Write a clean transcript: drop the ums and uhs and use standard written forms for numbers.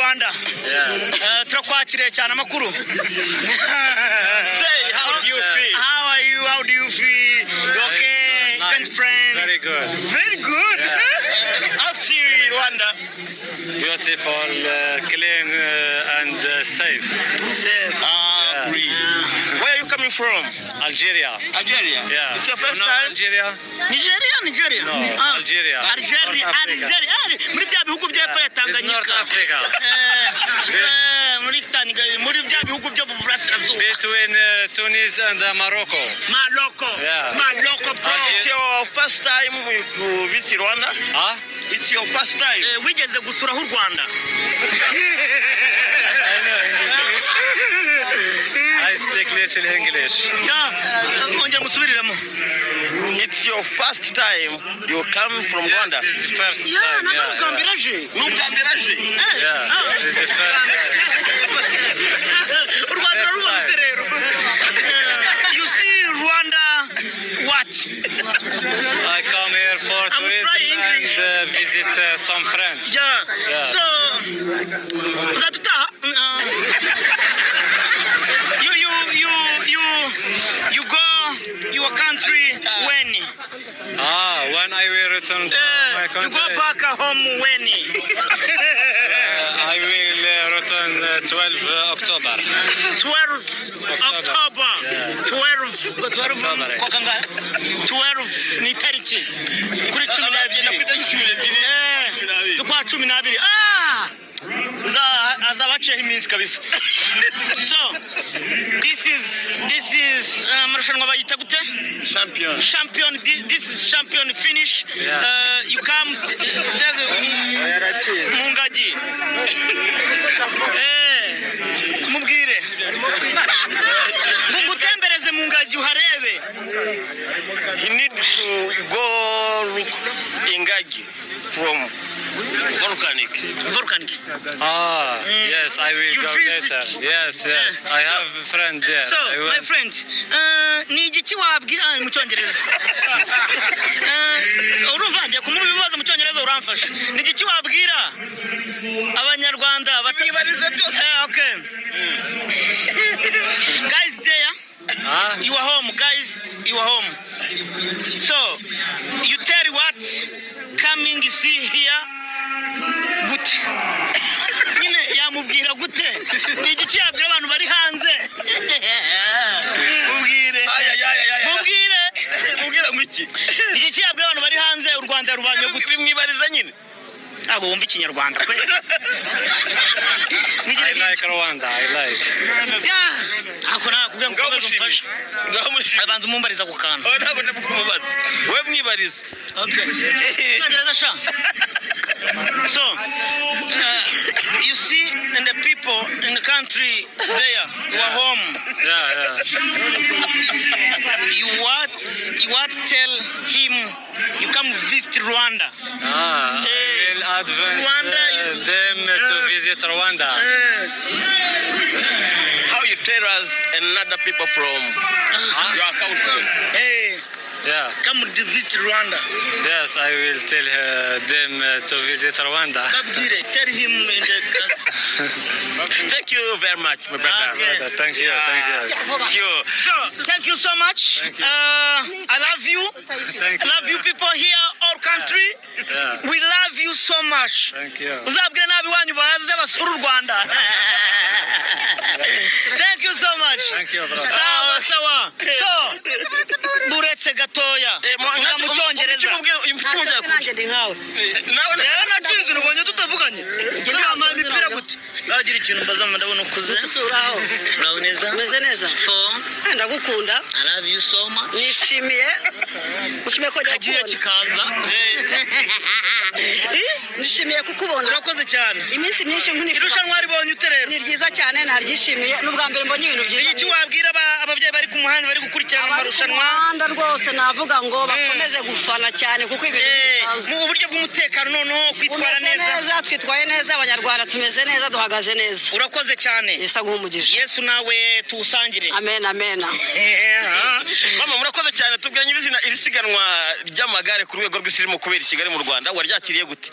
Rwanda. Turakwakiriye cyane amakuru. Say, how do you feel? How are you? How do you feel? Okay, nice. good friend. Very good. Very good. How do you feel, Rwanda? Beautiful, clean, and safe. Safe. Really. Where are you coming from? Algeria. Algeria. Yeah. It's your You first know time? Algeria? Nigeria. No, Algeria. Algeria. Muri bya bihugu by'epfo ya It's Tanganyika. North Africa. Muri bya bihugu byo mu burasirazuba. Between Tunis and Morocco. Maloko. Yeah. Maloko bro. It's your first time to visit Rwanda? Huh? It's your first time. Wigeze gusuraho u Rwanda? I speak little English. Ongera musubiriremo. It's your first time you come from Rwanda? This is the first time. Nagambiraje. Nubwambiraje? Yeah, this is the first time. U Rwanda rurumute rero. You see Rwanda what? I come here for tourism and visit some friends. Yeah. So uzatutaha? You go your country when? When I will return to my You country, go back home when? I will return 12 October. 12 October. 12 kwa kangahe? 12 ni tariki kuri 12 z'ukwa 12. Azabaciyeho iminsi kabisa. So this is amarushanwa bayita gute? Champion. This is champion finish. You come mu ngagi. Mubwire ngo ngutembereze mu ngagi uharebe. You need to go look Ingagi from volcanic. Yes, I will You go visit? later. Yes. I have a friend there. So, my friend, ni igiki wabwira mu Cyongereza? Urumva ngiye kumuha ibibazo mu Cyongereza uramfasha. Ni igiki wabwira Abanyarwanda batibarize byose? Okay. Guys there, you are home, guys. You are home. So, you tell what coming see here. Gute. Nyine yamubwira gute? Ni igiki yabwira abantu bari hanze? Mubwire. Mubwira ngwiki. Igiki yabwira abantu bari hanze u Rwanda rubanye gute? Bimwibariza nyine. Abo wumva ikinyarwanda kwe. I like Rwanda. I like. Ako nakubwira ngo mufashe. Abanza umumbariza ku kantu. Ntabwo ndakumubaza. We mwibariza. Okay. Ntagereza sha. So, you see, and the people in the country there, you are home. Yeah. You what tell him you come visit Rwanda. I will advance them to visit Rwanda. How you tell us another people from your country? Yeah. Come to visit Rwanda. Yes, I will tell them to visit Rwanda. Tell him in the... Thank you very much, my brother. Okay. Thank you. Sure. So, thank you so much. Thank you. I love you. Thank I love you people here, our country. Yeah. We love you so much. Thank you. Uzabwire nabi wanyu baze basura u Rwanda. Thank you so much. Thank you, brother. Sawa. So, buretse gatoya. Mu Cyongereza. Nanjye ndi nkawe. Rero nacize ubonye tutavuganye. Nta mipira gute. Nagira ikintu mbaza ndabona ukuze. Tutsuraho. Uraho neza? Meze neza. I Ndagukunda. love you so much. Nishimiye ko Kagiye kikaza. Nishimiye kukubona. Urakoze cyane. Iminsi myinshi nkunifuza. Irushanwa ribonye uterera. Ni ryiza cyane naryishimiye n'ubwa mbere mbonye ibintu byiza. Iki wabwira ababyeyi bari ku muhanda bari gukurikirana amarushanwa? Muhanda rwose navuga ngo bakomeze gufana cyane kuko ibintu bisanzwe. Mu buryo bw'umutekano noneho kwitwara neza. Twitwaye neza, Abanyarwanda tumeze neza, duhagaze neza. Urakoze cyane. Yesu aguhe umugisha. Yesu nawe tuwusangire. Amen. Mama murakoze cyane tubwira nyirizina iri siganwa ry'amagare ku rwego rw'isi rimo kubera i Kigali mu Rwanda waryakiriye gute?